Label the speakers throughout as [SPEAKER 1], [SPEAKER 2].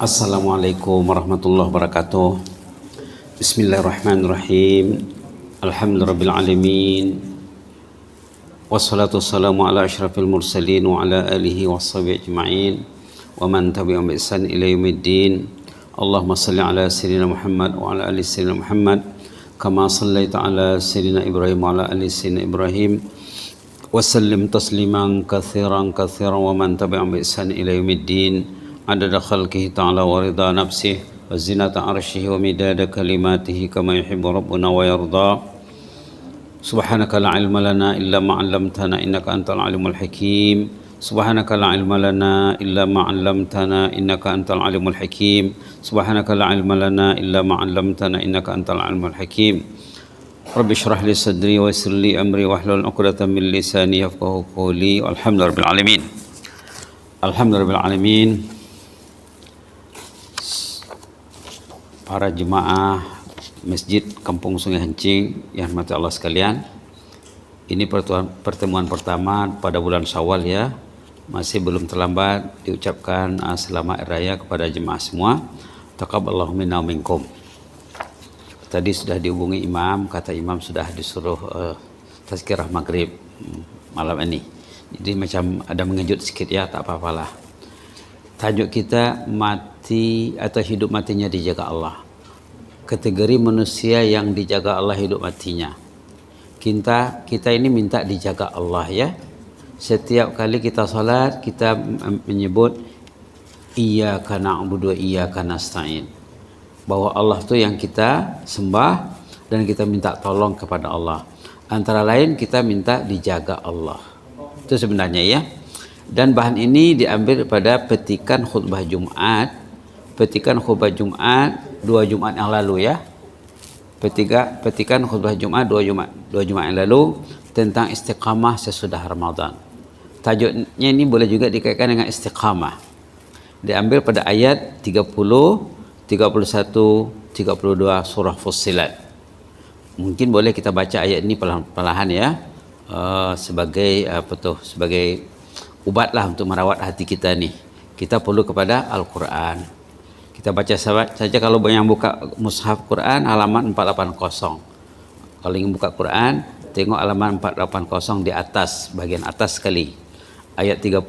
[SPEAKER 1] Assalamualaikum warahmatullahi wabarakatuh. Bismillahirrahmanirrahim. Alhamdulillahirabbil alamin. Wassalatu wassalamu ala asyrafil mursalin wa ala alihi washabihi ajma'in wa man tabi'ahum bi ihsan ila yaumiddin. Allahumma shalli ala sayyidina Muhammad wa ala ali sayyidina Muhammad kama shallaita ala sayyidina Ibrahim wa ala ali sayyidina Ibrahim wa sallim tasliman katsiran wa man tabi'ahum bi ihsan ila yaumiddin. Adada khalqihi ta'ala wa ridha nafsihi wa zinata arshihi wa midada kalimatihi kama yuhibbu rabbuna wa yarda. Subhanaka la ilma lana illa ma 'allamtana innaka antal alimul hakim. Subhanaka la ilma lana illa ma 'allamtana innaka antal alimul hakim. Subhanaka la ilma lana illa ma 'allamtana innaka antal alimul hakim. Rabbi shrah li sadri wa yassir li amri wahlul 'uqdatam min lisani yafqahu qawli. Alhamdulillahirabbil alamin. Alhamdulillahirabbil alamin. Para jemaah Masjid Kampung Sungai Hancing yang dirahmati Allah sekalian, ini pertemuan pertama pada bulan Syawal ya. Masih belum terlambat diucapkan selamat raya kepada jemaah semua. Taqabbalallahu minna wa minkum. Tadi sudah dihubungi imam, kata imam sudah disuruh tazkirah maghrib malam ini. Jadi macam ada mengejut sedikit ya, tak apa-apalah. Tajuk kita mati atau hidup matinya dijaga Allah. Kategori manusia yang dijaga Allah hidup matinya. Kita ini minta dijaga Allah ya. Setiap kali kita salat kita menyebut iyyaka na'budu wa iyyaka nasta'in. Bahwa Allah itu yang kita sembah dan kita minta tolong kepada Allah. Antara lain kita minta dijaga Allah. Itu sebenarnya ya. Dan bahan ini diambil pada petikan khutbah Jumat. Petikan khutbah Jumat 2 Jumat yang lalu ya. Petikan khutbah Jumat 2 Jumat yang lalu tentang istiqamah sesudah Ramadan. Tajuknya ini boleh juga dikaitkan dengan istiqamah. Diambil pada ayat 30, 31, 32 surah Fussilat. Mungkin boleh kita baca ayat ini perlahan-lahan ya. Sebagai sebagai ubatlah untuk merawat hati kita nih. Kita perlu kepada Al-Quran. Kita baca saja kalau yang buka mushaf Quran halaman 480. Kalau ingin buka Quran, tengok halaman 480 di atas, bagian atas sekali. Ayat 30,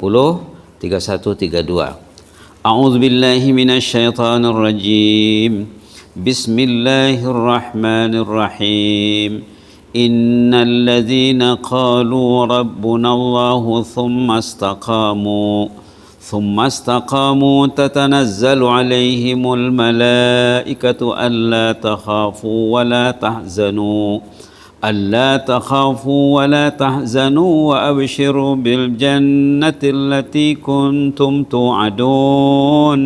[SPEAKER 1] 31, 32. A'udzubillahi minasyaitonir rajim. Bismillahirrahmanirrahim. Innal ladzina qalu rabbuna Allahu thumma istaqamu tatanazzalu alaihimul malaikatu alla takhafu wa la tahzanu wa abshiru bil jannati allati kuntum tu'adun.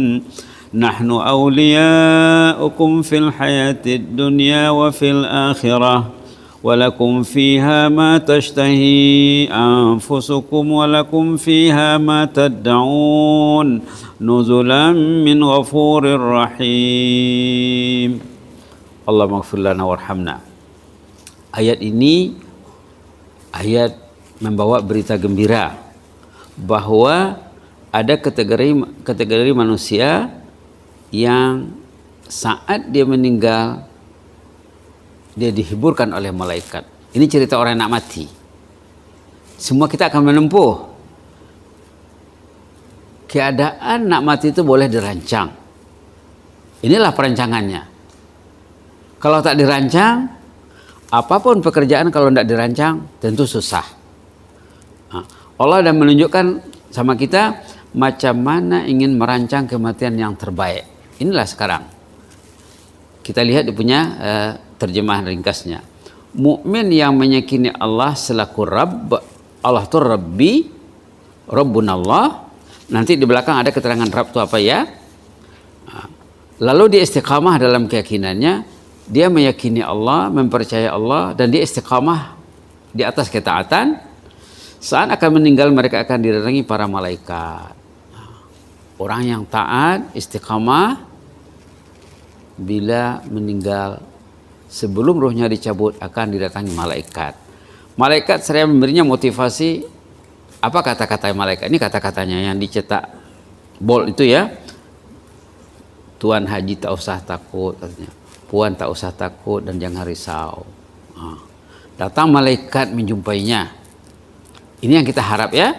[SPEAKER 1] Nahnu awliya'ukum fil hayatid dunya wa fil akhirah. Walakum fiha ma tashtahi anfusukum walakum fiha ma tad'un nuzulan min ghafurir rahim. Allahumma ighfir lana warhamna. Ayat ini ayat membawa berita gembira bahwa ada kategori manusia yang saat dia meninggal dia dihiburkan oleh malaikat. Ini cerita orang yang nak mati. Semua kita akan menempuh. Keadaan nak mati itu boleh dirancang. Inilah perancangannya. Kalau tak dirancang, apapun pekerjaan kalau tidak dirancang, tentu susah. Allah sudah menunjukkan sama kita macam mana ingin merancang kematian yang terbaik. Inilah sekarang. Kita lihat dia punya terjemahan ringkasnya. Mukmin yang meyakini Allah selaku Rabb, Allah itu Rabbi, Rabbunallah. Nanti di belakang ada keterangan Rabb itu apa ya. Lalu dia istiqamah dalam keyakinannya, dia meyakini Allah, mempercayai Allah, dan dia istiqamah di atas ketaatan. Saat akan meninggal mereka akan didatangi para malaikat. Orang yang taat, istiqamah, bila meninggal sebelum ruhnya dicabut akan didatangi malaikat. Malaikat seraya memberinya motivasi. Apa kata-kata malaikat? Ini kata-katanya yang dicetak bold itu ya. Tuan Haji tak usah takut katanya. Puan tak usah takut dan jangan risau. Datang malaikat menjumpainya. Ini yang kita harap ya.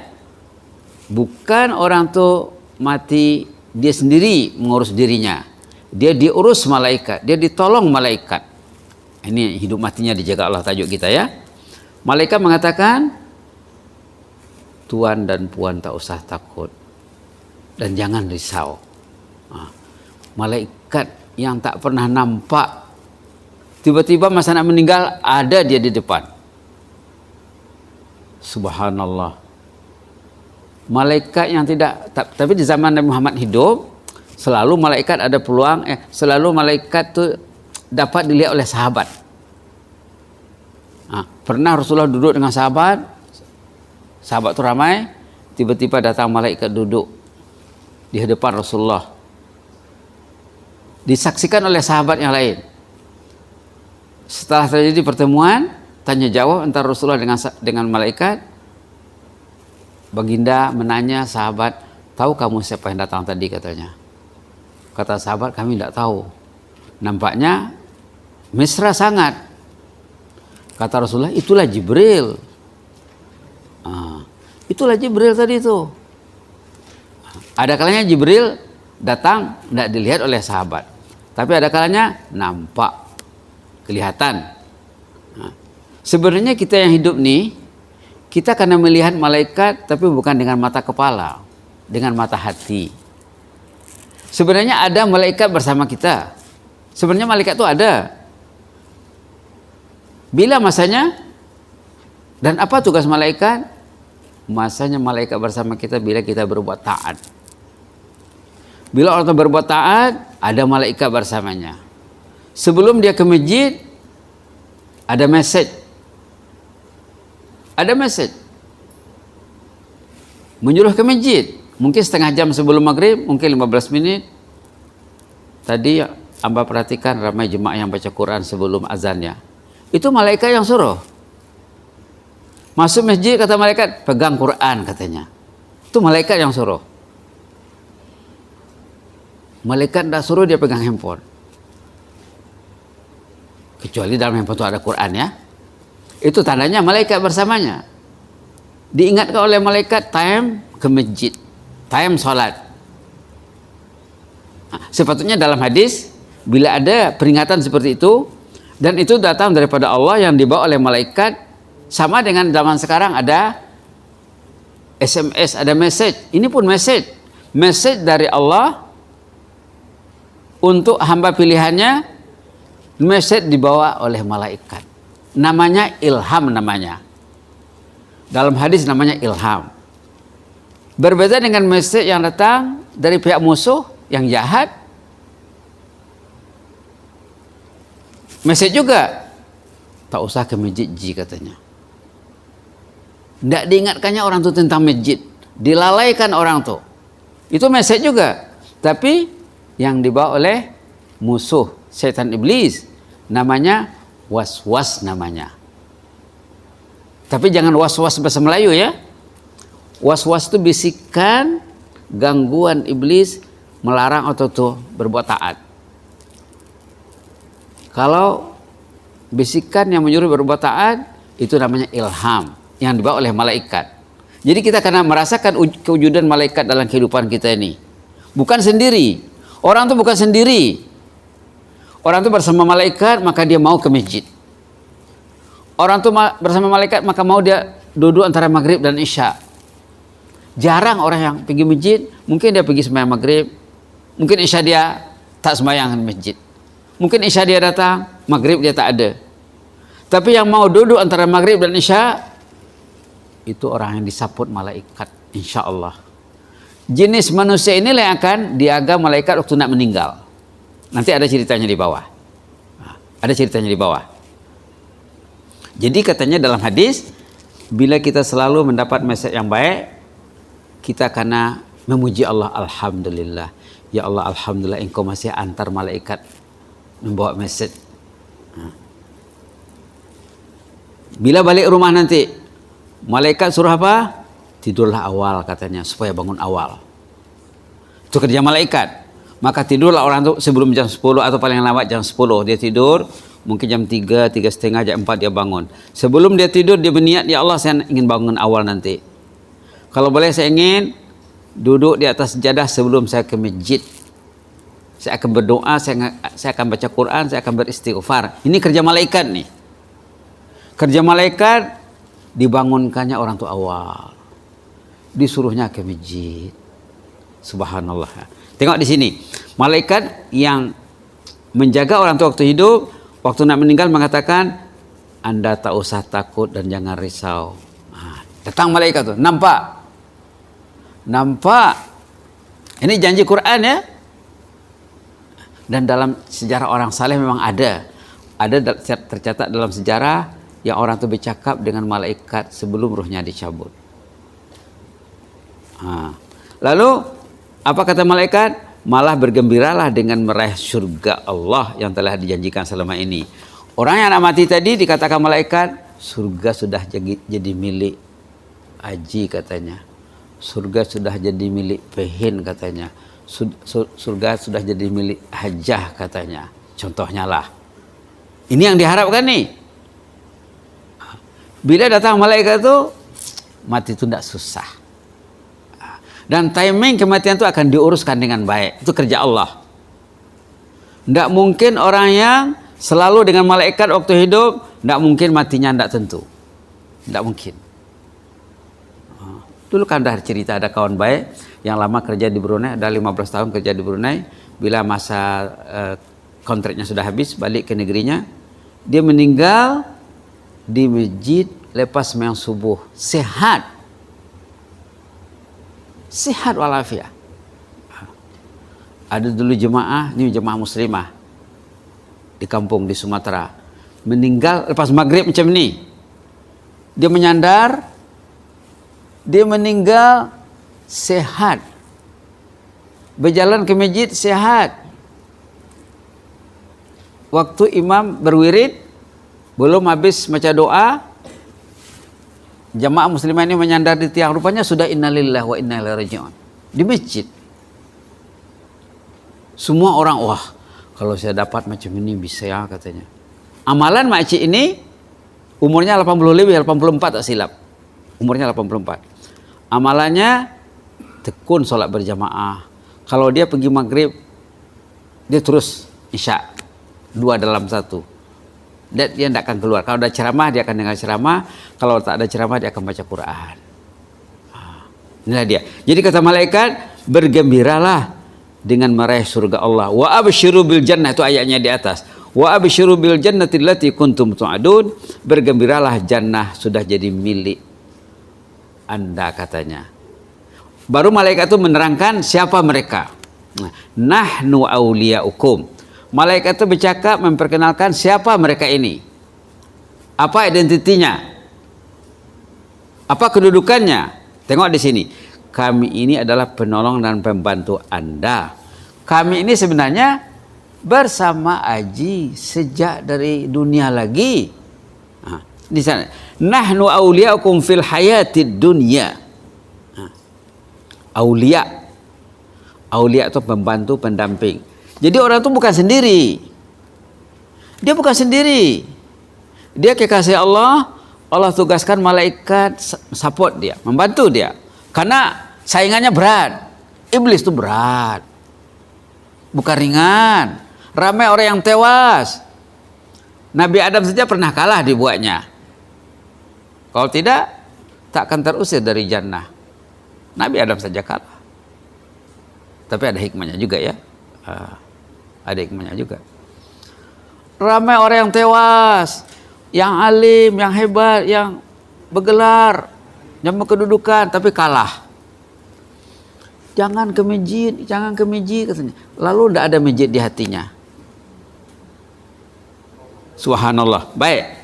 [SPEAKER 1] Bukan orang tu mati dia sendiri mengurus dirinya. Dia diurus malaikat, dia ditolong malaikat. Ini hidup matinya dijaga Allah tajuk kita ya. Malaikat mengatakan, tuan dan puan tak usah takut dan jangan risau. Malaikat yang tak pernah nampak, tiba-tiba masa nak meninggal ada dia di depan. Subhanallah. Malaikat yang tapi di zaman Nabi Muhammad hidup, selalu malaikat ada peluang, selalu malaikat tu dapat dilihat oleh sahabat. Pernah Rasulullah duduk dengan sahabat tu ramai, tiba-tiba datang malaikat duduk di hadapan Rasulullah. Disaksikan oleh sahabat yang lain. Setelah terjadi pertemuan, tanya jawab antara Rasulullah dengan malaikat, baginda menanya sahabat, tahu kamu siapa yang datang tadi katanya. Kata sahabat, kami tidak tahu. Nampaknya mesra sangat. Kata Rasulullah, itulah Jibril. Itulah Jibril tadi itu. Ada kalanya Jibril datang tidak dilihat oleh sahabat. Tapi ada kalanya nampak, kelihatan. Sebenarnya kita yang hidup nih, kita karena melihat malaikat tapi bukan dengan mata kepala, dengan mata hati. Sebenarnya ada malaikat bersama kita. Sebenarnya malaikat itu ada. Bila masanya? Dan apa tugas malaikat? Masanya malaikat bersama kita bila kita berbuat taat. Bila orang berbuat taat, ada malaikat bersamanya. Sebelum dia ke masjid, ada message. Ada message. Menyuruh ke masjid. Mungkin setengah jam sebelum maghrib, mungkin 15 menit. Tadi hamba perhatikan ramai jemaah yang baca Quran sebelum azannya. Itu malaikat yang suruh. Masuk masjid, kata malaikat, pegang Quran katanya. Itu malaikat yang suruh. Malaikat tidak suruh dia pegang handphone. Kecuali dalam handphone itu ada Quran ya. Itu tandanya malaikat bersamanya. Diingatkan oleh malaikat time ke masjid, time sholat. Sepatutnya dalam hadis, bila ada peringatan seperti itu, dan itu datang daripada Allah yang dibawa oleh malaikat, sama dengan zaman sekarang ada SMS, ada message. Ini pun message. Message dari Allah untuk hamba pilihannya, message dibawa oleh malaikat. Namanya ilham namanya. Dalam hadis namanya ilham. Berbeda dengan message yang datang dari pihak musuh yang jahat. Message juga, tak usah ke masjid katanya. Tidak diingatkannya orang itu tentang masjid. Dilalaikan orang itu. Itu message juga. Tapi yang dibawa oleh musuh setan iblis, namanya was-was namanya. Tapi jangan was-was bahasa Melayu ya. Was-was itu bisikan gangguan iblis melarang atau tuh berbuat taat. Kalau bisikan yang menyuruh berbuat taat, itu namanya ilham yang dibawa oleh malaikat. Jadi kita karena merasakan kewujudan malaikat dalam kehidupan kita ini, bukan sendiri. Orang itu bukan sendiri. Orang itu bersama malaikat, maka dia mau ke masjid. Orang itu bersama malaikat, maka mau dia duduk antara maghrib dan isya. Jarang orang yang pergi masjid, mungkin dia pergi sembahyang maghrib, mungkin isya dia tak sembahyang di masjid. Mungkin isya dia datang, maghrib dia tak ada. Tapi yang mau duduk antara maghrib dan isya, itu orang yang disaput malaikat, insya Allah. Jenis manusia inilah yang akan diaga malaikat waktu nak meninggal. Nanti ada ceritanya di bawah. Ada ceritanya di bawah. Jadi katanya dalam hadis, bila kita selalu mendapat message yang baik, kita karena memuji Allah, alhamdulillah. Ya Allah, alhamdulillah engkau masih antar malaikat membawa message. Bila balik rumah nanti, malaikat suruh apa? Tidurlah awal katanya, supaya bangun awal. Itu kerja malaikat. Maka tidurlah orang itu sebelum jam 10 atau paling lambat jam 10 dia tidur. Mungkin jam 3, 3:30, jam 4 dia bangun. Sebelum dia tidur dia berniat, ya Allah saya ingin bangun awal nanti. Kalau boleh saya ingin duduk di atas sejadah sebelum saya ke masjid. Saya akan berdoa, saya akan baca Quran, saya akan beristighfar. Ini kerja malaikat nih. Kerja malaikat dibangunkannya orang tua awal. Disuruhnya ke masjid. Subhanallah. Tengok di sini. Malaikat yang menjaga orang tua waktu hidup, waktu nak meninggal mengatakan, Anda tak usah takut dan jangan risau. Datang malaikat tuh, nampak? Nampak? Ini janji Quran ya. Dan dalam sejarah orang saleh memang ada tercatat dalam sejarah yang orang itu bercakap dengan malaikat sebelum ruhnya dicabut. Lalu apa kata malaikat? Malah bergembiralah dengan meraih surga Allah yang telah dijanjikan selama ini. Orang yang nak mati tadi dikatakan malaikat, surga sudah jadi milik Haji katanya. Surga sudah jadi milik Pehin katanya. Surga sudah jadi milik Hajah katanya. Contohnya lah. Ini yang diharapkan nih. Bila datang malaikat itu, mati itu tidak susah. Dan timing kematian itu akan diuruskan dengan baik. Itu kerja Allah. Tidak mungkin orang yang selalu dengan malaikat waktu hidup, tidak mungkin matinya tidak tentu. Tidak mungkin. Dulu kan dah cerita ada kawan baik yang lama kerja di Brunei, ada 15 tahun kerja di Brunei. Bila masa kontraknya sudah habis, balik ke negerinya. Dia meninggal di masjid lepas sembahyang subuh. Sehat. Sehat walafiat. Ada dulu jemaah, ini jemaah muslimah di kampung di Sumatera. Meninggal lepas maghrib macam ni. Dia menyandar, dia meninggal sehat. Berjalan ke masjid sehat. Waktu imam berwirid, belum habis baca doa, jamaah muslimah ini menyandar di tiang, rupanya sudah innalillahi wa inna ilaihi raji'un di masjid. Semua orang, wah kalau saya dapat macam ini bisa ya katanya. Amalan makcik ini umurnya 80 lebih, 84 tak silap. Umurnya 84. Amalannya tekun sholat berjamaah. Kalau dia pergi maghrib, dia terus isya. 2 dalam 1. Dia tidak akan keluar. Kalau ada ceramah, dia akan dengar ceramah. Kalau tak ada ceramah, dia akan baca Quran. Inilah dia. Jadi kata malaikat, bergembiralah dengan meraih surga Allah. Wa absyiru bil jannah, itu ayatnya di atas. Wa absyiru bil jannati allati kuntum tu'adun. Bergembiralah, jannah sudah jadi milik Anda katanya. Baru malaikat itu menerangkan siapa mereka. Nahnu awliyaukum. Malaikat itu bercakap memperkenalkan siapa mereka ini. Apa identitinya? Apa kedudukannya? Tengok di sini. Kami ini adalah penolong dan pembantu Anda. Kami ini sebenarnya bersama Haji sejak dari dunia lagi. Di sana. Nahnu awliyaukum fil hayatid dunya. Aulia. Aulia itu pembantu, pendamping. Jadi orang itu bukan sendiri. Dia bukan sendiri. Dia kekasih Allah. Allah tugaskan malaikat support dia, membantu dia. Karena saingannya berat. Iblis itu berat. Bukan ringan. Ramai orang yang tewas. Nabi Adam saja pernah kalah dibuatnya. Kalau tidak, tak akan terusir dari jannah. Nabi Adam saja kalah. Tapi ada hikmahnya juga ya. Ada hikmahnya juga. Ramai orang yang tewas, yang alim, yang hebat, yang bergelar, yang berkedudukan, tapi kalah. Jangan ke masjid, jangan ke masjid katanya. Lalu tidak ada masjid di hatinya. Subhanallah. Baik.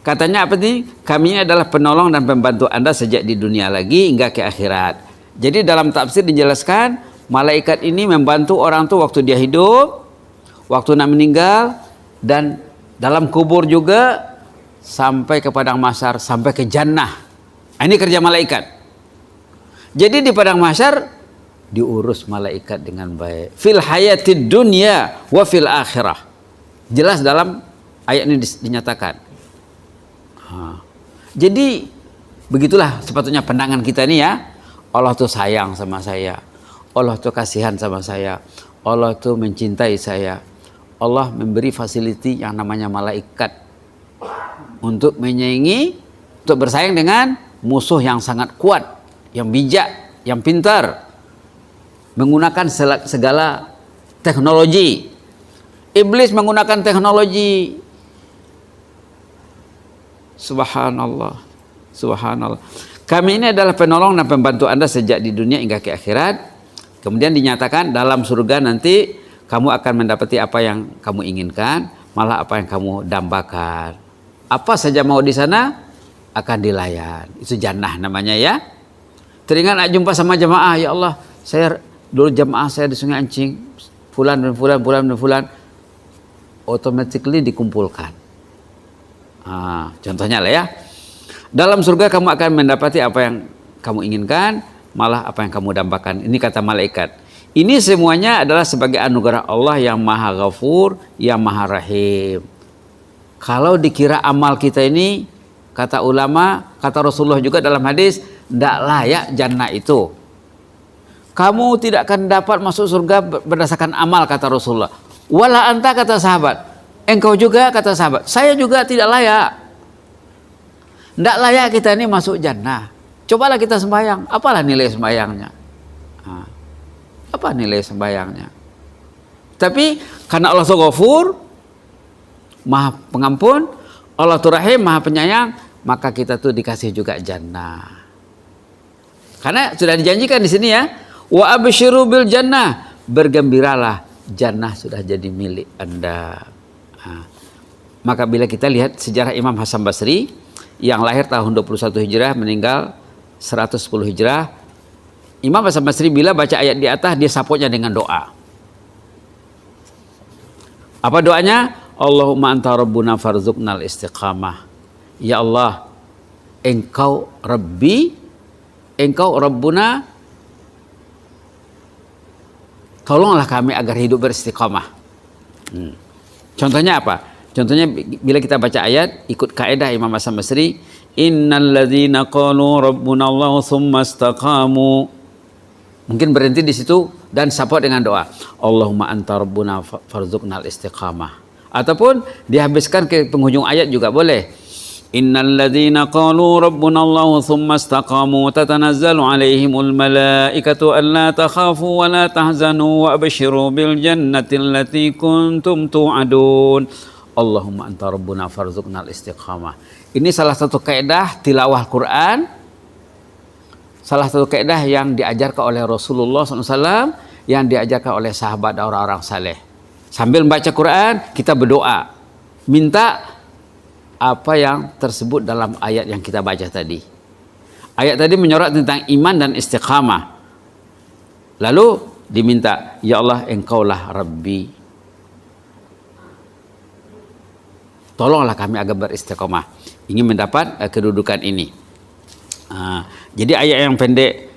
[SPEAKER 1] Katanya apa nih? Kami ini adalah penolong dan pembantu Anda sejak di dunia lagi hingga ke akhirat. Jadi dalam tafsir dijelaskan, malaikat ini membantu orang tuh waktu dia hidup, waktu nak meninggal, dan dalam kubur juga, sampai ke padang mahsyar, sampai ke jannah. Ini kerja malaikat. Jadi di padang mahsyar diurus malaikat dengan baik. Fil hayatid dunya wa fil akhirah. Jelas dalam ayat ini dinyatakan. Jadi begitulah sepatutnya pandangan kita ini ya. Allah tuh sayang sama saya. Allah tuh kasihan sama saya. Allah tuh mencintai saya. Allah memberi fasiliti yang namanya malaikat untuk menyaingi, untuk bersaing dengan musuh yang sangat kuat, yang bijak, yang pintar, menggunakan segala teknologi. Iblis menggunakan teknologi. Subhanallah, subhanallah. Kami ini adalah penolong dan pembantu Anda sejak di dunia hingga ke akhirat. Kemudian dinyatakan dalam surga nanti kamu akan mendapati apa yang kamu inginkan, malah apa yang kamu dambakan. Apa saja mau di sana akan dilayan. Itu jannah namanya ya. Teringat jumpa sama jemaah, ya Allah, saya dulu jemaah saya di Sungai Ancing, fulan dan fulan, fulan dan fulan, automatically dikumpulkan. Contohnya lah ya. Dalam surga kamu akan mendapati apa yang kamu inginkan, malah apa yang kamu dambakan. Ini kata malaikat. Ini semuanya adalah sebagai anugerah Allah yang Maha Ghafur, yang Maha Rahim. Kalau dikira amal kita ini, kata ulama, kata Rasulullah juga dalam hadis, tidak layak jannah itu. Kamu tidak akan dapat masuk surga berdasarkan amal, kata Rasulullah. Wala anta, kata sahabat. Engkau juga, kata sahabat. Saya juga tidak layak. Tidak layak kita ini masuk jannah. Cobalah kita sembahyang. Apalah nilai sembahyangnya? Apa nilai sembahyangnya? Tapi karena Allah itu Ghafur, Maha Pengampun, Allah itu Rahim, Maha Penyayang, maka kita tuh dikasih juga jannah. Karena sudah dijanjikan di sini ya, wa absyiru bil jannah, bergembiralah, jannah sudah jadi milik Anda. Maka bila kita lihat sejarah Imam Hasan Basri yang lahir tahun 21 Hijrah, meninggal 110 Hijrah, Imam Hasan Basri bila baca ayat di atas, dia saputnya dengan doa. Apa doanya? Allahumma anta rabbuna farzuqnal istiqamah. Ya Allah, Engkau Rabbi, Engkau Rabbuna, tolonglah kami agar hidup beristiqamah. Contohnya apa? Contohnya bila kita baca ayat, ikut kaidah Imam Hasan Basri, innal ladzina qalu rabbuna Allah tsumma istaqamu. Mungkin berhenti di situ dan support dengan doa. Allahumma anta rabbuna farzuqnal istiqamah. Ataupun dihabiskan ke penghujung ayat juga boleh. Innal ladzina qalu rabbuna Allah tsumma istaqamu tatanazzalu alaihimul malaikatu alla takhafu wa la tahzanu wa abshiru bil jannati allati kuntum tu'adun. Allahumma anta rabbuna farzuqnal istiqamah. Ini salah satu kaidah tilawah Quran. Salah satu kaidah yang diajarkan oleh Rasulullah SAW, yang diajarkan oleh sahabat dan orang-orang saleh. Sambil membaca Quran, kita berdoa, minta apa yang tersebut dalam ayat yang kita baca tadi. Ayat tadi menyorot tentang iman dan istiqamah. Lalu diminta, ya Allah, Engkaulah Rabbi, tolonglah kami agar beristiqamah, ingin mendapat kedudukan ini. Jadi ayat yang pendek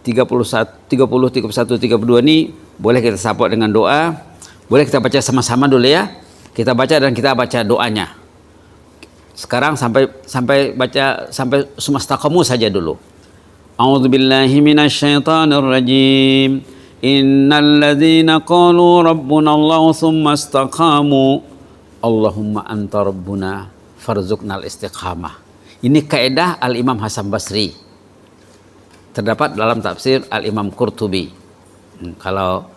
[SPEAKER 1] 31, 32 ini boleh kita support dengan doa. Boleh kita baca sama-sama dulu ya. Kita baca dan kita baca doanya. Sekarang sampai baca sampai sumastaqamu saja dulu. A'udzubillahi minasyaitonir rajim. Innal ladzina qalu rabbuna Allah tsumma istaqamu Allahumma anta rabbuna farzuqnal istiqamah. Ini kaidah Al-Imam Hasan Basri. Terdapat dalam tafsir Al-Imam Qurtubi. Kalau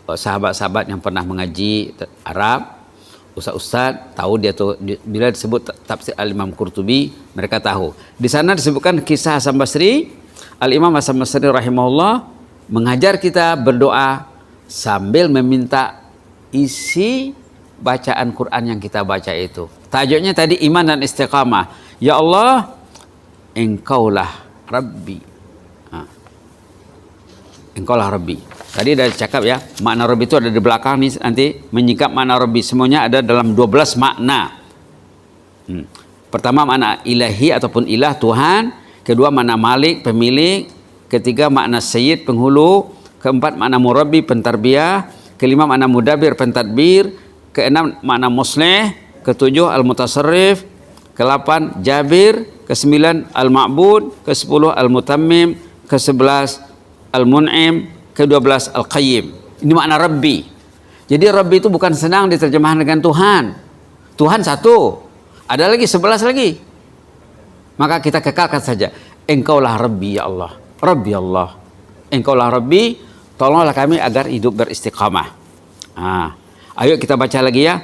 [SPEAKER 1] sahabat-sahabat yang pernah mengaji Arab, ustaz-ustaz tahu dia tuh, bila disebut tafsir Al-Imam Qurtubi, mereka tahu. Di sana disebutkan kisah Hasan Basri. Al-Imam Hasan Basri rahimahullah mengajar kita berdoa sambil meminta isi bacaan Quran yang kita baca itu. Tajuknya tadi iman dan istiqamah. Ya Allah, Engkaulah Rabbi. Engkaulah Rabbi. Tadi sudah cakap ya, makna Rabbi itu ada di belakang nih, nanti menyingkap makna Rabbi. Semuanya ada dalam 12 makna. Pertama makna ilahi ataupun ilah, Tuhan. Kedua makna malik, pemilik. Ketiga makna sayyid, penghulu. keempat makna murabbi pentarbiyah, kelima makna mudabbir pentadbir, keenam makna muslih, ketujuh al-mutasarrif, ke-8 jabir, ke-9 al-ma'bud, ke-10 al-mutammim, ke-11 al-mun'im, ke-12 al-qayyim. Ini makna Rabbi. Jadi Rabbi itu bukan senang diterjemahkan dengan Tuhan. Tuhan satu, ada lagi 11 lagi. Maka kita kekalkan saja, Engkaulah Rabbi ya Allah. Rabbi Allah. Engkaulah Rabbi, tolonglah kami agar hidup beristiqamah. Ayo kita baca lagi ya.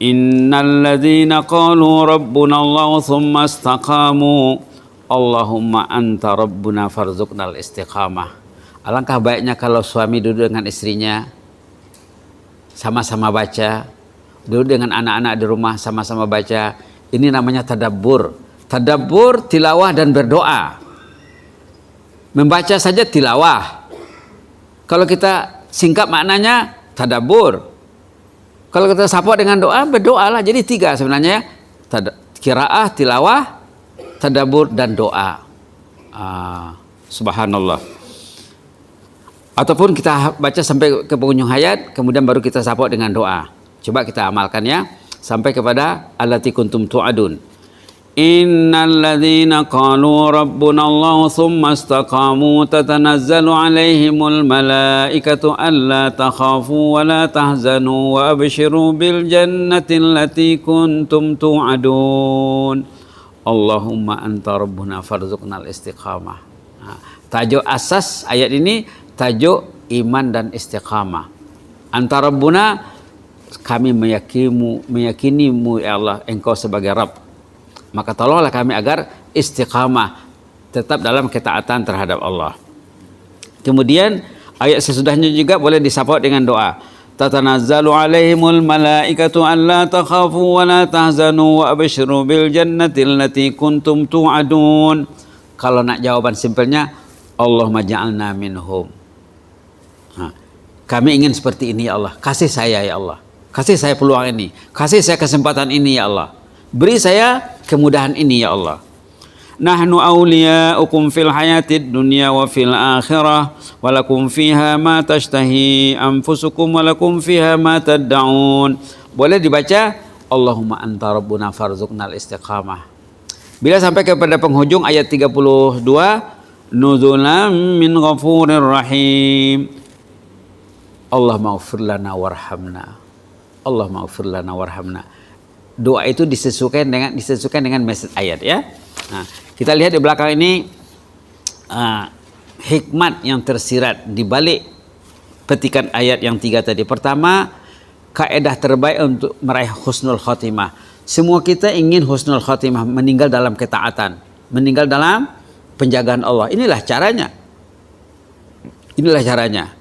[SPEAKER 1] Innal ladzina qalu rabbuna Allah thumma istaqamu Allahumma anta rabbuna farzuqnal istiqamah. Alangkah baiknya kalau suami duduk dengan istrinya sama-sama baca, duduk dengan anak-anak di rumah sama-sama baca. Ini namanya tadabbur. Tadabbur, tilawah dan berdoa. Membaca saja tilawah. Kalau kita singkat maknanya tadabbur. Kalau kita support dengan doa, berdoalah. Jadi 3 sebenarnya. Qiraah, tilawah, tadabbur dan doa. Subhanallah. Ataupun kita baca sampai ke penghujung ayat, kemudian baru kita support dengan doa. Coba kita amalkan ya. Sampai kepada allati kuntum tu'adun. Innal ladzina qalu rabbuna Allah thumma istaqamu tatanazzalu alaihimul malaikatu alla takhafu wa la tahzanu wa abshiru bil jannati allati kuntum tu'adun. Allahumma anta rabbuna farzuqnal istiqamah. Tajuk asas ayat ini tajuk iman dan istiqamah. Anta rabbuna, kami meyakinimu ya Allah, engkau sebagai Rabb. Maka tolonglah kami agar istiqamah, tetap dalam ketaatan terhadap Allah. Kemudian ayat sesudahnya juga boleh disupport dengan doa. Tatanazzalu alaihimul malaikatu alla takhafu wa la tahzanu wa abshiru bil jannati allati kuntum tu'adun. Kalau nak jawaban simpelnya, Allahumma ja'alna minhum. Kami ingin seperti ini ya Allah. Kasih saya ya Allah. Kasih saya peluang ini. Kasih saya kesempatan ini ya Allah. Beri saya kemudahan ini ya Allah. Nahnu awliya'ukum fil hayatid dunya wa fil akhirah walakum fiha ma tashtahi anfusukum walakum fiha ma tad'un. Boleh dibaca Allahumma anta rabbuna farzuqnal istiqamah. Bila sampai kepada penghujung ayat 32, nuzulam min ghafurir rahim. Allah maghfir lana warhamna. Allah maghfir lana warhamna. Doa itu disesuaikan dengan message ayat ya. Nah, kita lihat di belakang ini hikmat yang tersirat di balik petikan ayat yang 3 tadi. Pertama, kaedah terbaik untuk meraih husnul khotimah. Semua kita ingin husnul khotimah, meninggal dalam ketaatan, meninggal dalam penjagaan Allah. Inilah caranya. Inilah caranya.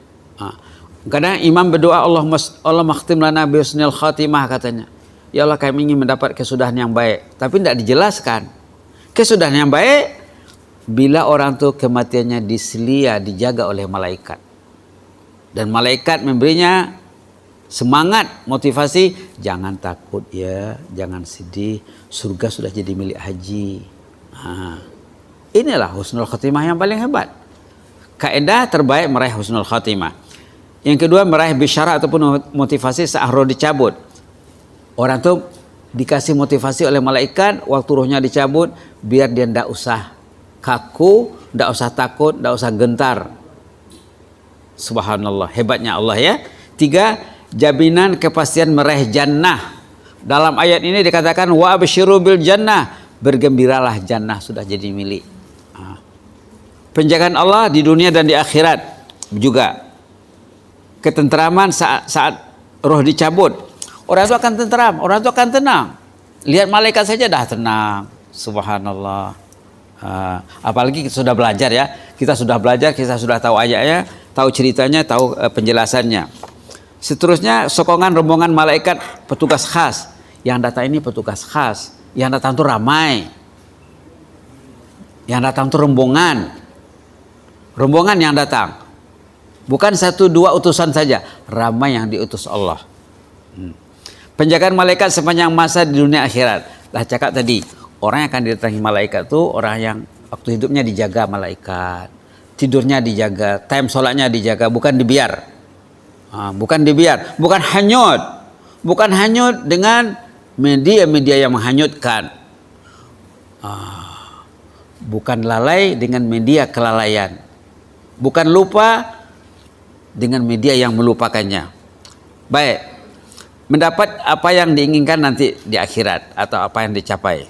[SPEAKER 1] Kadang imam berdoa, Allah makhtim lana bi husnul khotimah katanya. Ya Allah, kami ingin mendapat kesudahan yang baik. Tapi tidak dijelaskan. Kesudahan yang baik bila orang itu kematiannya diselia, dijaga oleh malaikat. Dan malaikat memberinya semangat, motivasi. Jangan takut ya, jangan sedih. Surga sudah jadi milik haji. Inilah husnul khatimah yang paling hebat. Kaedah terbaik meraih husnul khatimah. Yang kedua, meraih bisyarah ataupun motivasi saat roh dicabut. Orang tuh dikasih motivasi oleh malaikat waktu rohnya dicabut, biar dia ndak usah kaku, ndak usah takut, ndak usah gentar. Subhanallah, hebatnya Allah ya. 3, jaminan kepastian meraih jannah. Dalam ayat ini dikatakan wa absyiru bil jannah, bergembiralah jannah sudah jadi milik. Penjagaan Allah di dunia dan di akhirat juga. Ketentraman saat roh dicabut. Orang itu akan tenteram, orang itu akan tenang. Lihat malaikat saja dah tenang. Subhanallah. Apalagi kita sudah belajar ya. Kita sudah belajar, kita sudah tahu ayatnya, tahu ceritanya, tahu penjelasannya. Seterusnya sokongan rombongan malaikat petugas khas. Yang datang ini petugas khas. Yang datang itu ramai. Yang datang itu rombongan. Rombongan yang datang. Bukan 1-2 utusan saja. Ramai yang diutus Allah. Penjagaan malaikat sepanjang masa di dunia akhirat. Lah cakap tadi, orang yang akan didatangi malaikat itu orang yang waktu hidupnya dijaga malaikat. tidurnya dijaga, time sholatnya dijaga, bukan dibiar. Bukan dibiar, bukan hanyut dengan media-media yang menghanyutkan. Bukan lalai dengan media kelalaian. Bukan lupa dengan media yang melupakannya. Baik, mendapat apa yang diinginkan nanti di akhirat atau apa yang dicapai.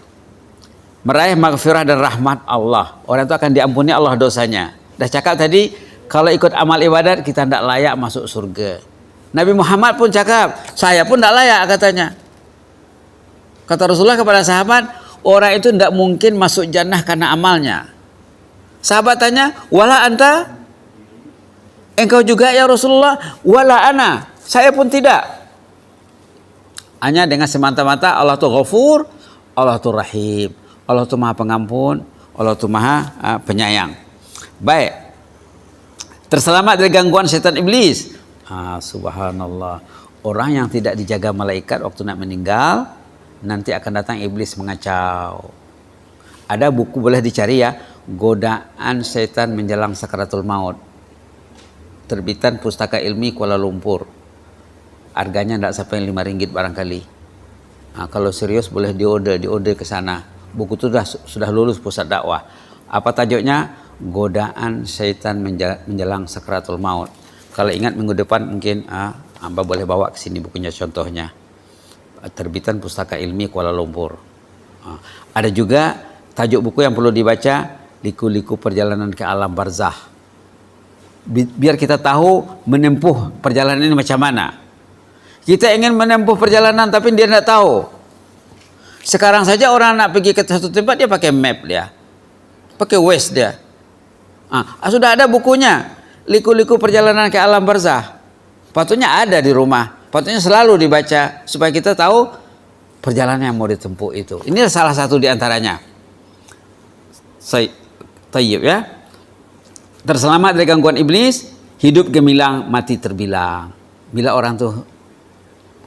[SPEAKER 1] Meraih maghfirah dan rahmat Allah. Orang itu akan diampuni Allah dosanya. Dah cakap tadi, kalau ikut amal ibadat kita tidak layak masuk surga. Nabi Muhammad pun cakap, saya pun tidak layak katanya. Kata Rasulullah kepada sahabat, orang itu tidak mungkin masuk jannah karena amalnya. Sahabat tanya, wala anta? Engkau juga ya Rasulullah? Wala ana, saya pun tidak. Hanya dengan semata-mata Allah itu Ghafur, Allah itu Rahim, Allah itu Maha Pengampun, Allah itu Maha Penyayang. Baik, terselamat dari gangguan setan iblis. Subhanallah, orang yang tidak dijaga malaikat waktu nak meninggal, nanti akan datang iblis mengacau. Ada buku boleh dicari ya, Godaan Setan Menjelang Sakaratul Maut, terbitan Pustaka Ilmi Kuala Lumpur. Harganya tidak sampai RM5 barangkali. Kalau serius boleh diorder ke sana. Buku itu sudah lulus pusat dakwah. Apa tajuknya? Godaan Setan Menjelang Sakaratul Maut. Kalau ingat minggu depan mungkin Amba boleh bawa ke sini bukunya, contohnya. Terbitan Pustaka Ilmi Kuala Lumpur. Ada juga tajuk buku yang perlu dibaca, Liku-liku Perjalanan ke Alam Barzah. Biar kita tahu menempuh perjalanan ini macam mana. Kita ingin menempuh perjalanan tapi dia tidak tahu. Sekarang saja orang nak pergi ke satu tempat dia pakai map dia, pakai Waze dia. Sudah ada bukunya, Liku-liku Perjalanan ke Alam Barzah. Patutnya ada di rumah, patutnya selalu dibaca supaya kita tahu perjalanan yang mau ditempuh itu. Ini salah satu di antaranya. Tayyib ya. Terselamat dari gangguan iblis, hidup gemilang, mati terbilang. Bila orang tuh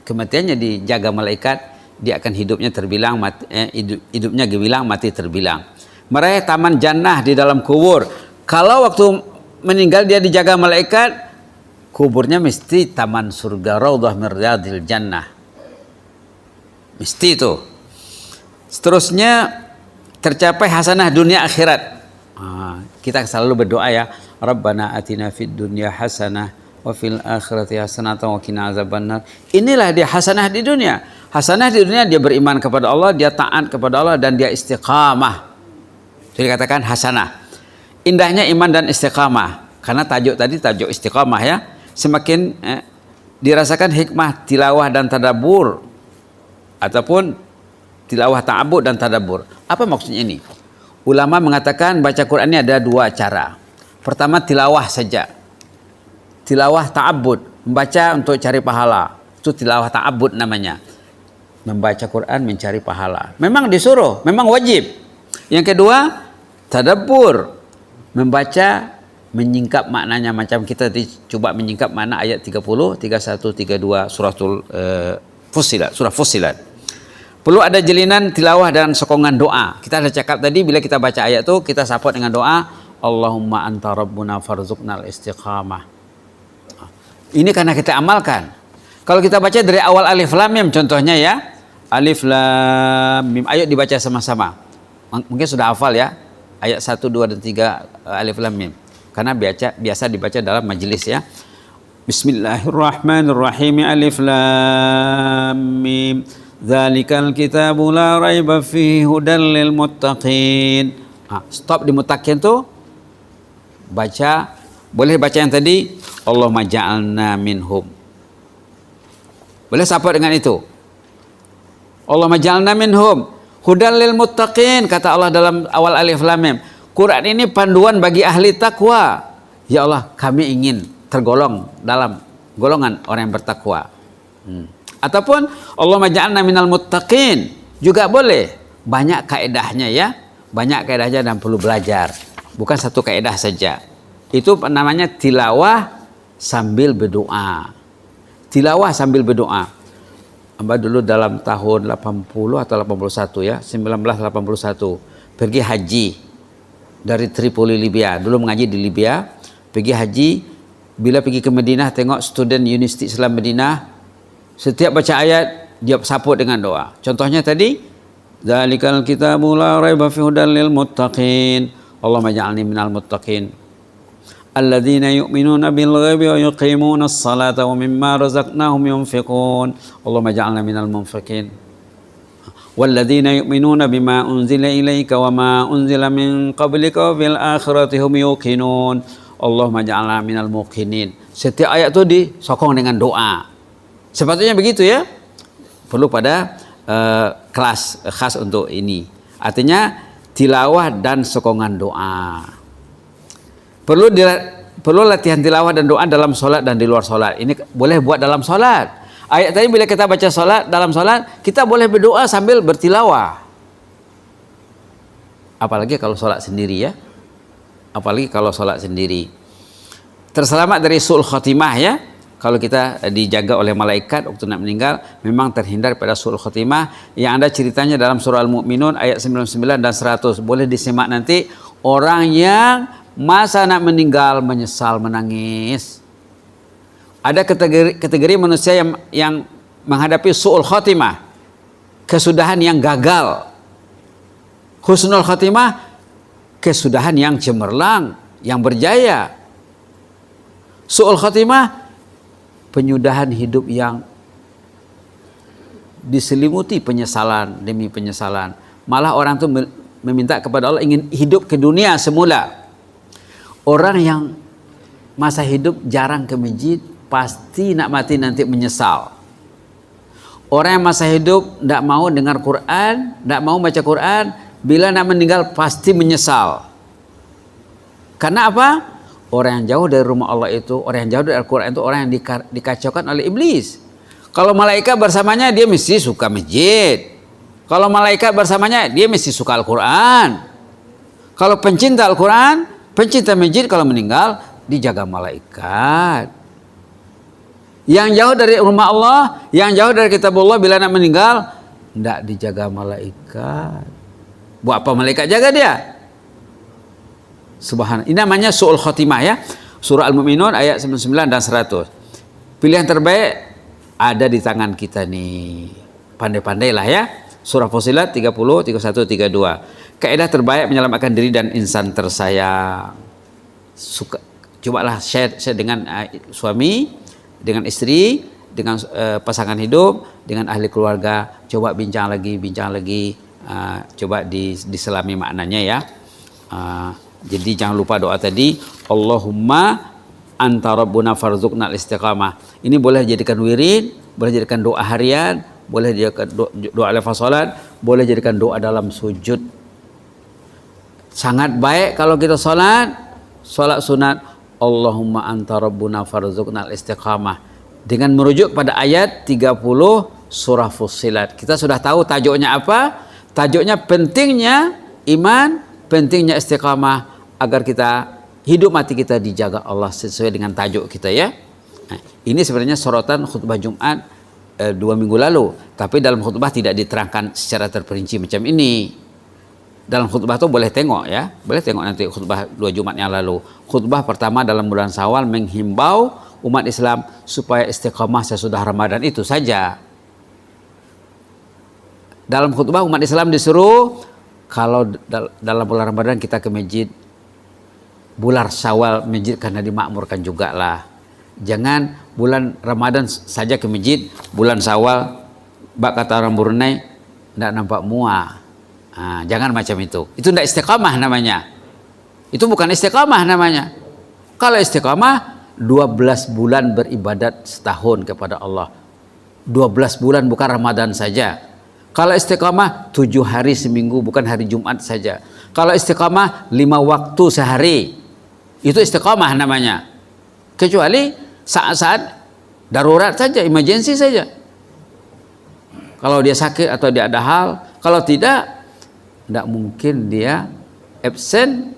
[SPEAKER 1] kematiannya dijaga malaikat, dia akan hidupnya terbilang, hidupnya gemilang, mati terbilang. Meraih taman jannah di dalam kubur. Kalau waktu meninggal dia dijaga malaikat, kuburnya mesti taman surga, raudhah min riyadil jannah. Mesti itu. Seterusnya tercapai hasanah dunia akhirat. Kita selalu berdoa ya, Rabbana atina fid dunya hasanah wa fil akhirati hasanah wa qina azabannar. Inilah dia hasanah di dunia. Hasanah di dunia dia beriman kepada Allah, dia taat kepada Allah dan dia istiqamah. Jadi katakan hasanah. Indahnya iman dan istiqamah. Karena tajuk tadi tajuk istiqamah ya. Semakin dirasakan hikmah tilawah dan tadabbur ataupun tilawah ta'abbud dan tadabbur. Apa maksudnya ini? Ulama mengatakan baca Quran ini ada dua cara. Pertama tilawah saja. Tilawah ta'abbud, membaca untuk cari pahala. Itu tilawah ta'abbud namanya. Membaca Quran mencari pahala. Memang disuruh, memang wajib. Yang kedua, tadabbur. Membaca, menyingkap maknanya. Macam kita coba menyingkap makna ayat 30, 31, 32 suratul Fussilat, surah Fussilat. Perlu ada jelinan tilawah dan sokongan doa. Kita ada cakap tadi, bila kita baca ayat itu kita support dengan doa, Allahumma anta rabbuna farzuqnal istiqamah. Ini karena kita amalkan. Kalau kita baca dari awal alif lam mim contohnya ya, alif lam mim, ayo dibaca sama-sama. Mungkin sudah hafal ya, ayat 1, 2 dan 3 alif lam mim. Karena biasa dibaca dalam majelis ya. Bismillahirrahmanirrahim. Alif lam mim. Dzalikal kitabu la raiba fihi hudal lil muttaqin. Stop di muttaqin tuh. Baca, boleh baca yang tadi, Allahumma ja'alna minhum. Boleh support dengan itu. Allahumma ja'alna minhum hudal lil muttaqin, kata Allah dalam awal alif lam mim. Quran ini panduan bagi ahli takwa. Ya Allah, kami ingin tergolong dalam golongan orang yang bertakwa. Ataupun Allahumma ja'alna minal muttaqin juga boleh. Banyak kaedahnya ya. Banyak kaedahnya dan perlu belajar. Bukan satu kaedah saja. Itu namanya tilawah sambil berdoa. Tilawah sambil berdoa. Amba dulu dalam tahun 80 atau 81 ya, 1981 pergi haji. dari Tripoli Libya, dulu mengaji di Libya, pergi haji, bila pergi ke Madinah tengok student Universiti Islam Madinah, setiap baca ayat dia saput dengan doa. Contohnya tadi, dzalikal kitabu la raiba fihi hudal lil muttaqin. Allahumma ij'alni minal muttaqin. Alladzina yu'minuna bil ghaibi wa yuqimuna as-salata wa mimma razaqnahum yunfiqun. Allahumma ij'alna minal munfiqin. Walladzina yu'minuna bima unzila ilaika wa ma unzila min qablika wa bil akhirati hum yuqinun. Allahumma ij'alna minal muqinin. Setiap ayat itu disokong dengan doa. Sepatutnya begitu ya. Perlu pada kelas khas untuk ini. Artinya tilawah dan sokongan doa. Perlu latihan tilawah dan doa dalam sholat dan di luar sholat. Ini boleh buat dalam sholat. Ayat tadi bila kita baca sholat, dalam sholat kita boleh berdoa sambil bertilawah. Apalagi kalau sholat sendiri ya. Apalagi kalau sholat sendiri. Terselamat dari su'ul khotimah ya. Kalau kita dijaga oleh malaikat waktu nak meninggal, memang terhindar pada su'ul khotimah. Yang ada ceritanya dalam surah Al-Mu'minun ayat 99 dan 100. Boleh disimak nanti. Orang yang masa nak meninggal menyesal, menangis. Ada kategori manusia yang menghadapi su'ul khotimah, kesudahan yang gagal. Husnul khotimah, kesudahan yang cemerlang, yang berjaya. Su'ul khotimah, penyudahan hidup yang diselimuti penyesalan demi penyesalan. Malah orang itu meminta kepada Allah ingin hidup ke dunia semula. Orang yang masa hidup jarang ke masjid pasti nak mati nanti menyesal. Orang yang masa hidup tidak mau dengar Quran, tidak mau baca Quran, bila nak meninggal pasti menyesal. Karena apa? Orang yang jauh dari rumah Allah itu, orang yang jauh dari Al-Quran itu orang yang dikacaukan oleh iblis. Kalau malaikat bersamanya dia mesti suka masjid. Kalau malaikat bersamanya dia mesti suka Al-Quran. Kalau pencinta Al-Quran, pencinta masjid, kalau meninggal dijaga malaikat. Yang jauh dari rumah Allah, yang jauh dari kitabullah, bila nak meninggal tidak dijaga malaikat. Buat apa malaikat jaga dia? Subhanallah. Ini namanya su'ul khotimah ya. Surah Al-Mu'minun ayat 99 dan 100. Pilihan terbaik ada di tangan kita nih. Pandai-pandailah ya. Surah Fussilat 30, 31, 32. Kaidah terbaik menyelamatkan diri dan insan tersayang. Cobalah share dengan suami, dengan istri, dengan pasangan hidup, dengan ahli keluarga. Coba bincang lagi. Coba diselami maknanya ya. Jadi jangan lupa doa tadi, Allahumma anta rabbuna farzuqnal istiqamah. Ini boleh jadikan wirid, boleh jadikan doa harian, boleh jadikan doa lepas salat, boleh jadikan doa dalam sujud. Sangat baik kalau kita salat sunat, Allahumma anta rabbuna farzuqnal istiqamah, dengan merujuk pada ayat 30 surah Fussilat. Kita sudah tahu tajuknya apa? Tajuknya pentingnya iman, pentingnya istiqamah, agar kita hidup mati kita dijaga Allah sesuai dengan tajuk kita ya. Nah, ini sebenarnya sorotan khutbah Jumat 2 minggu lalu, tapi dalam khutbah tidak diterangkan secara terperinci macam ini. Dalam khutbah itu boleh tengok ya, boleh tengok nanti khutbah 2 Jumat yang lalu. Khutbah pertama dalam bulan Syawal menghimbau umat Islam supaya istiqamah sesudah Ramadan, itu saja. Dalam khutbah umat Islam disuruh kalau dalam bulan Ramadan kita ke masjid, bulan Syawal masjid karena dimakmurkan juga lah. Jangan bulan Ramadan saja ke masjid, bulan Syawal bak kata orang Brunei tidak nampak muah. Jangan macam itu. Itu tidak istiqamah namanya. Itu bukan istiqamah namanya. Kalau istiqamah 12 bulan beribadat setahun kepada Allah. 12 bulan bukan Ramadan saja. Kalau istiqamah 7 hari seminggu, bukan hari Jumat saja. Kalau istiqamah 5 waktu sehari, itu istiqamah namanya. Kecuali saat-saat darurat saja, emergency saja. Kalau dia sakit atau dia ada hal, kalau tidak mungkin dia absen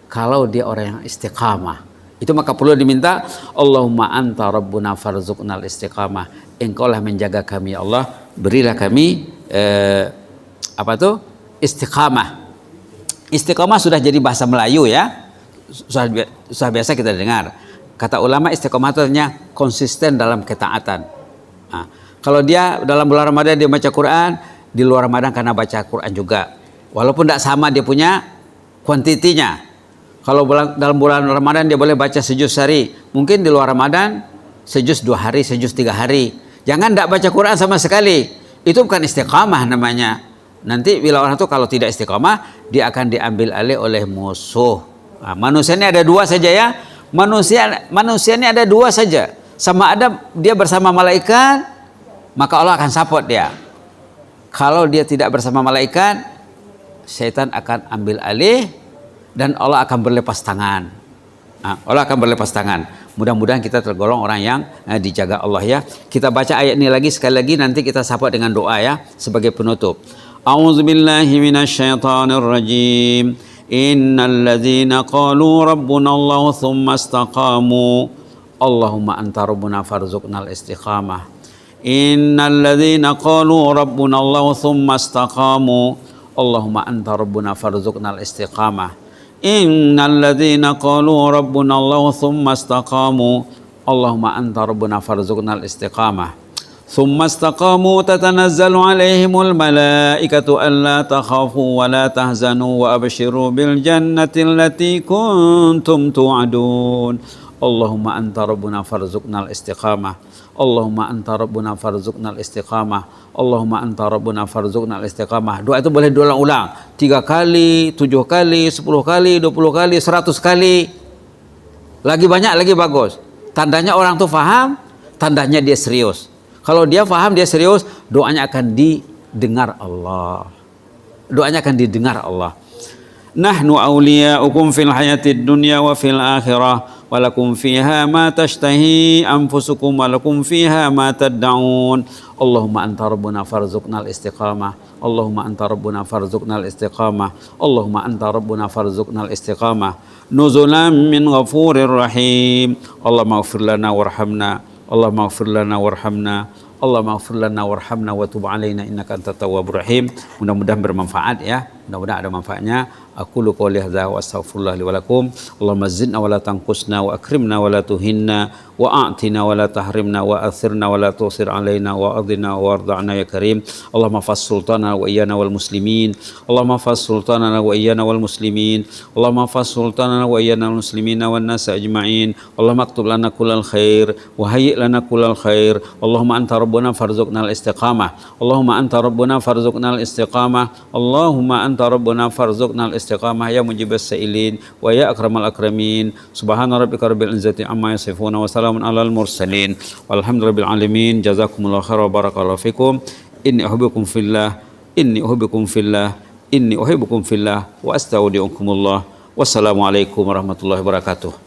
[SPEAKER 1] kalau dia orang yang istiqamah. Itu maka perlu diminta, Allahumma anta rabbuna farzuqnal istiqamah. Engkaulah menjaga kami ya Allah, berilah kami istiqamah. Istiqomah sudah jadi bahasa Melayu ya. Sudah biasa kita dengar. Kata ulama istiqomah itu artinya konsisten dalam ketaatan. Nah, kalau dia dalam bulan Ramadan dia baca Quran, di luar Ramadan karena baca Quran juga. Walaupun tidak sama dia punya kuantitinya. Kalau dalam bulan Ramadan dia boleh baca sejuz sehari, mungkin di luar Ramadan sejuz 2 hari, sejuz 3 hari. Jangan tidak baca Quran sama sekali. Itu bukan istiqamah namanya. Nanti bila orang itu kalau tidak istiqamah, dia akan diambil alih oleh musuh. Nah, manusia ini ada 2 saja ya. Manusia ini ada 2 saja. Sama ada dia bersama malaikat, maka Allah akan support dia. Kalau dia tidak bersama malaikat, syaitan akan ambil alih dan Allah akan berlepas tangan. Nah, Allah akan berlepas tangan. Mudah-mudahan kita tergolong orang yang dijaga Allah ya. Kita baca ayat ini lagi sekali lagi, nanti kita support dengan doa ya sebagai penutup. A'udzubillahi minasyaitonirrajim. Innal ladzina qalu rabbuna Allah tsumma istaqamu. Allahumma anta rabbuna farzuqnal istiqamah. Innal ladzina qalu rabbuna Allah tsumma istaqamu. Allahumma anta rabbuna farzuqnal istiqamah. Innal ladzina qalu rabbuna Allah tsumma istaqamu. Allahumma anta rabbuna farzuqnal istiqamah. ثم استقاموا تتنزل عليهم الملائكة ألا تخافوا ولا تحزنوا وأبشروا بالجنة التي كنتم توعدون اللهم أنت ربنا فارزقنا الاستقامة اللهم أنت ربنا فارزقنا الاستقامة اللهم أنت ربنا فارزقنا الاستقامة. Doa itu boleh diulang-ulang 3 kali, 7 kali, 10 kali, 20 kali, 100 kali. Lagi banyak lagi bagus. Tandanya orang tuh faham, tandanya dia serius. Kalau dia faham, dia serius, doanya akan didengar Allah. Doanya akan didengar Allah. Nahnu awliya'ukum fil hayatid dunya wa fil akhirah. Walakum fiha ma tashtahi anfusukum walakum fiha ma tad'un. Allahumma anta rabbuna farzuqnal istiqamah. Allahumma anta rabbuna farzuqnal istiqamah. Allahumma anta rabbuna farzuqnal istiqamah. Nuzulan min ghafurir rahim. Allahumma ighfir lana warhamna. Allahumma ighfir lana warhamna. Allahumma ighfir lana warhamna wa tub alaina innaka antat tawwabur rahim. Mudah-mudahan bermanfaat ya. Mudah-mudahan ada manfaatnya. Aqulu qouli hadza wa astaghfirullah li wa lakum. Allahumma zidna wa la tanqusna wa akrimna wa la tuhinna wa a'tina wa la tahrimna wa athirna wa la tusir alaina wa adina wa arda'na ya karim. Allahumma fas sultana wa iyyana wal muslimin. Allahumma fas sultana wa iyyana wal muslimin. Allahumma fas sultana wa iyyana wal muslimin wan nas ajma'in. Allahumma aktub lana kullal khair wa hayyi lana kullal khair. Allahumma anta rabbuna farzuqnal istiqamah. Allahumma anta rabbuna farzuqnal istiqamah. Allahumma anta rabbuna farzuqnal istiqamah ya mujibas sa'ilin wa ya akramal akramin. Subhana rabbika rabbil izzati amma yasifun wa salamun alal mursalin walhamdulillahi alamin. Jazakumullahu khairan wa barakallahu fikum. Inni uhibbukum fillah. Inni uhibbukum fillah. Inni uhibbukum fillah wa astaudiukumullah. Wassalamualaikum warahmatullahi wabarakatuh.